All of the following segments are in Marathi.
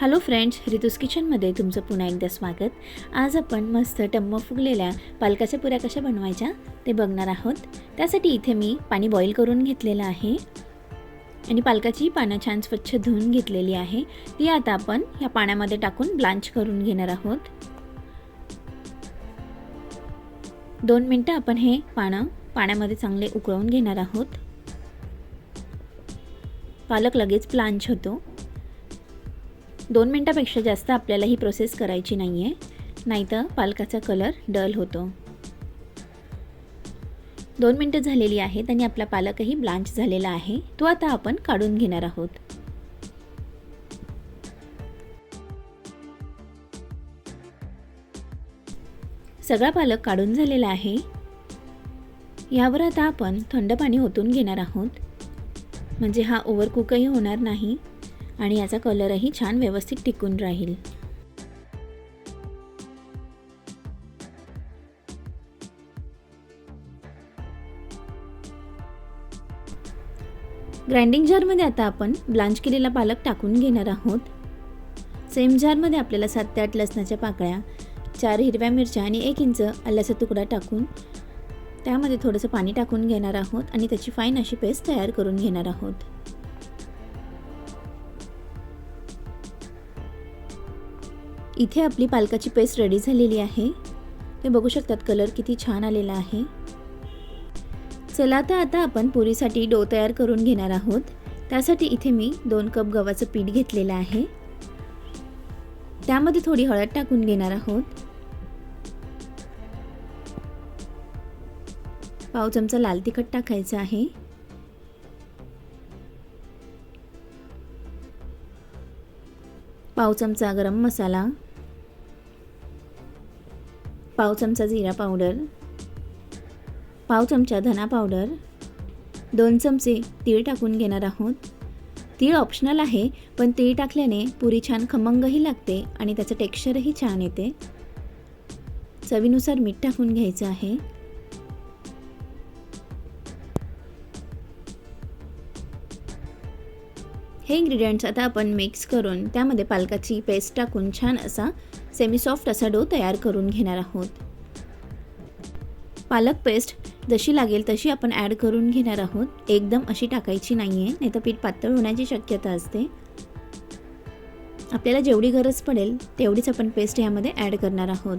हॅलो फ्रेंड्स, रितूस किचनमध्ये तुमचं पुन्हा एकदा स्वागत. आज आपण मस्त टम्म फुगलेल्या पालकाच्या पुऱ्या कशा बनवायच्या ते बघणार आहोत. त्यासाठी इथे मी पाणी बॉईल करून घेतलेलं आहे आणि पालकाची पानं छान स्वच्छ धुवून घेतलेली आहे. ती आता आपण या पाण्यामध्ये टाकून ब्लांच करून घेणार आहोत. 2 मिनिटं आपण हे पाण्यामध्ये चांगले उकळवून घेणार आहोत. पालक लगेच ब्लांच होतो. 2 मिनिटापेक्षा जास्त आपल्याला ही प्रोसेस करायची नाही आहे, नाहीतर पालकाचा कलर डल होतो. 2 मिनिटं झालेली आहेत आणि आपला पालकही ब्लांच झालेला आहे. तो आता आपण काढून घेणार आहोत. सगळा पालक काढून झालेला आहे. यावर आता आपण थंड पाणी ओतून घेणार आहोत, म्हणजे हा ओव्हरकुकही होणार नाही आणि याचा कलरही छान व्यवस्थित टिकून राहील. ग्राइंडिंग जारमध्ये आता आपण ब्लांच केलेला पालक टाकून घेणार आहोत. सेम जारमध्ये आपल्याला 7 ते 8 लसणाच्या पाकळ्या, 4 हिरव्या मिरच्या आणि 1 इंच आल्याचा तुकडा टाकून त्यामध्ये थोडंसं पाणी टाकून घेणार आहोत आणि त्याची फाईन अशी पेस्ट तयार करून घेणार आहोत. इथे आपली पालकाची पेस्ट रेडी झालेली आहे. ते बघू शकतात, कलर किती छान आलेला आहे. चला तर आता आपण पुरीसाठी डो तयार करून घेणार आहोत. त्यासाठी इथे मी 2 कप गव्हाचं पीठ घेतलेलं आहे. त्यामध्ये थोडी हळद टाकून घेणार आहोत. पाव चमचा लाल तिखट टाकायचं आहे. पाव चमचा गरम मसाला, पाव चमचा जीरा पावडर, पाव चमचा धना पावडर, 2 चमचे तीळ टाकून घेणार आहोत. तीळ ऑप्शनल आहे, पण तीळ टाकल्याने पुरी छान खमंगही लागते आणि त्याचं टेक्स्चरही छान येते. चवीनुसार मीठ टाकून घ्यायचं आहे. हे इन्ग्रेडियंट्स आता आपण मिक्स करून त्यामध्ये पालकाची पेस्ट टाकून छान असा सेमी सॉफ्ट असा डो तयार करून घेणार आहोत. पालक पेस्ट जशी लागेल तशी आपण ॲड करून घेणार आहोत. एकदम अशी टाकायची नाही आहे, नाहीतर पीठ पातळ होण्याची शक्यता असते. आपल्याला जेवढी गरज पडेल तेवढीच आपण पेस्ट यामध्ये ॲड करणार आहोत.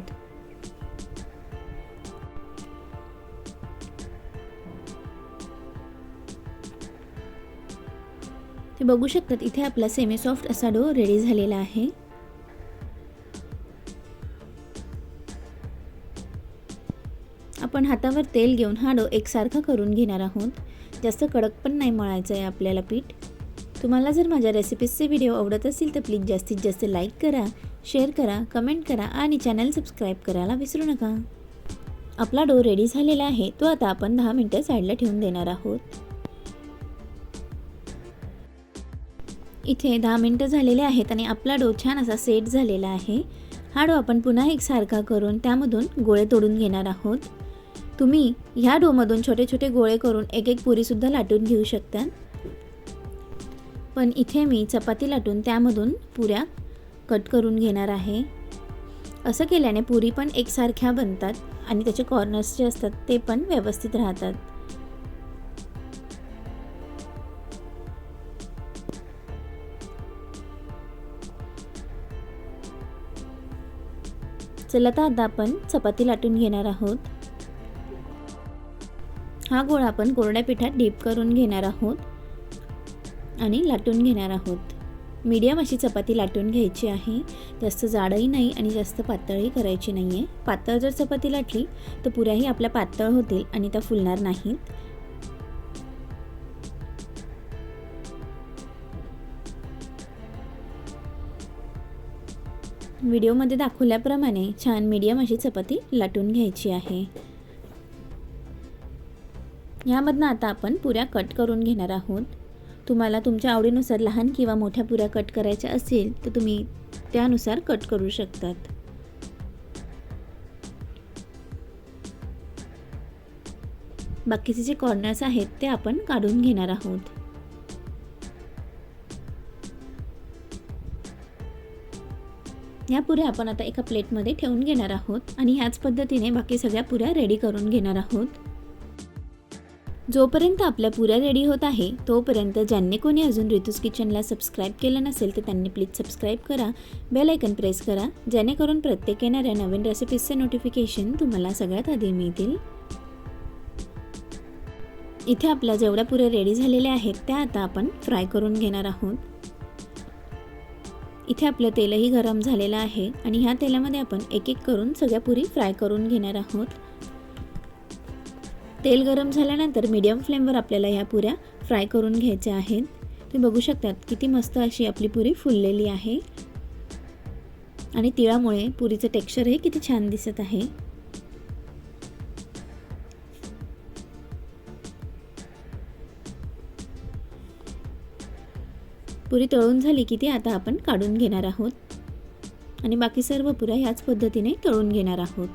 ते बघू शकतात, इथे आपला सेमी सॉफ्ट असा डो रेडी झालेला आहे. आपण हातावर तेल घेऊन हा डो एकसारखा करून घेणार आहोत. जास्त कडक पण नाही मळायचं आहे आपल्याला पीठ. तुम्हाला जर माझ्या रेसिपीजचे व्हिडिओ आवडत असतील तर प्लीज जास्तीत जास्त लाईक करा, शेअर करा, कमेंट करा आणि चॅनल सबस्क्राईब करायला विसरू नका. आपला डो रेडी झालेला आहे. तो आता आपण 10 मिनिटं साईडला ठेवून देणार आहोत. इथे 10 मिनिटं झालेले आहेत आणि आपला डो छान असा सेट झालेला आहे. हा डो आपण पुन्हा एकसारखा करून त्यामधून गोळे तोडून घेणार आहोत. तुम्ही ह्या डोमधून छोटे छोटे गोळे करून एक पुरीसुद्धा लाटून घेऊ शकता, पण इथे मी चपाती लाटून त्यामधून पुऱ्या कट करून घेणार आहे. असं केल्याने पुरी पण एकसारख्या बनतात आणि त्याचे कॉर्नर्स जे असतात ते पण व्यवस्थित राहतात. चला तर आता आपण चपाती लाटून घेणार आहोत. हा गोळा आपण कोरड्या पिठात डीप करून घेणार आहोत आणि लाटून घेणार आहोत. मीडियम अशी चपाती लाटून घ्यायची आहे. जास्त जाडही नाही आणि जास्त पातळही करायची नाही आहे. पातळ जर चपाती लाटली तर पुऱ्याही आपल्या पातळ होतील आणि त्या फुलणार नाहीत. व्हिडिओमध्ये दाखवल्याप्रमाणे छान मीडियम अशी चपाती लाटून घ्यायची आहे. यामधनं आता आपण पुऱ्या कट करून घेणार आहोत. तुम्हाला तुमच्या आवडीनुसार लहान किंवा मोठ्या पुऱ्या कट करायच्या असेल तर तुम्ही त्यानुसार कट करू शकतात. बाकीचे जे कॉर्नर्स आहेत ते आपण काढून घेणार आहोत. ह्या पुऱ्या आपण आता एका प्लेटमध्ये ठेवून घेणार आहोत आणि ह्याच पद्धतीने बाकी सगळ्या पुऱ्या रेडी करून घेणार आहोत. जोपर्यंत आपल्या पुऱ्या रेडी होत आहे तोपर्यंत ज्यांनी कोणी अजून रितूज किचनला सबस्क्राईब केलं नसेल तर त्यांनी प्लीज सबस्क्राईब करा, बेल आयकन प्रेस करा, जेणेकरून प्रत्येक येणाऱ्या नवीन रेसिपीजचे नोटिफिकेशन तुम्हाला सगळ्यात आधी मिळतील. इथे आपल्या जेवढ्या पुऱ्या रेडी झालेल्या आहेत त्या आता आपण फ्राय करून घेणार आहोत. इथे आपलं तेलही गरम झालेलं आहे आणि ह्या तेलामध्ये आपण एक एक करून सगळ्या पुरी फ्राय करून घेणार आहोत. तेल गरम झाल्यानंतर मीडियम फ्लेमवर आपल्याला ह्या पुऱ्या फ्राय करून घ्यायच्या आहेत. तुम्ही बघू शकतात किती मस्त अशी आपली पुरी फुललेली आहे आणि तिळामुळे पुरीचं टेक्स्चरही किती छान दिसत आहे. पुरी तळून झाली की ती आता आपण काढून घेणार आहोत आणि बाकी सर्व पुऱ्या ह्याच पद्धतीने तळून घेणार आहोत.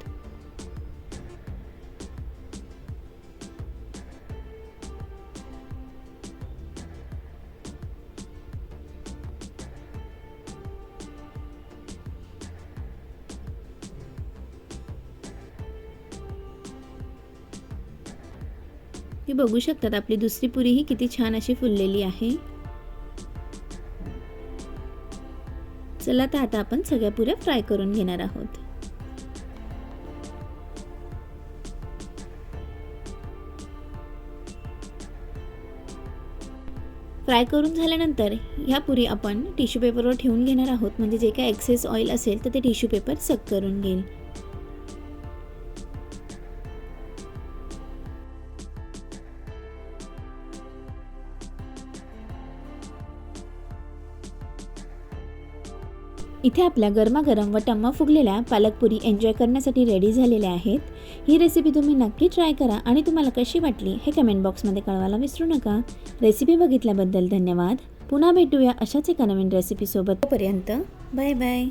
तुम्ही बघू शकतात आपली दुसरी पुरी ही किती छान अशी फुललेली आहे. चला तर आता आपण सगळ्या पुऱ्या फ्राय करून घेणार आहोत. फ्राय करून झाल्यानंतर ह्या पुरी आपण टिश्यू पेपरवर ठेवून घेणार आहोत, म्हणजे जे काही एक्सेस ऑइल असेल तर ते टिश्यू पेपर सक करून घेईल. इथे आपल्या गरमागरम व टम्मा फुगलेल्या पालकपुरी एन्जॉय करण्यासाठी रेडी झालेल्या आहेत. ही रेसिपी तुम्ही नक्की ट्राय करा आणि तुम्हाला कशी वाटली हे कमेंट बॉक्समध्ये कळवायला विसरू नका. रेसिपी बघितल्याबद्दल धन्यवाद. पुन्हा भेटूया अशाच एका नवीन रेसिपीसोबत. तोपर्यंत बाय बाय.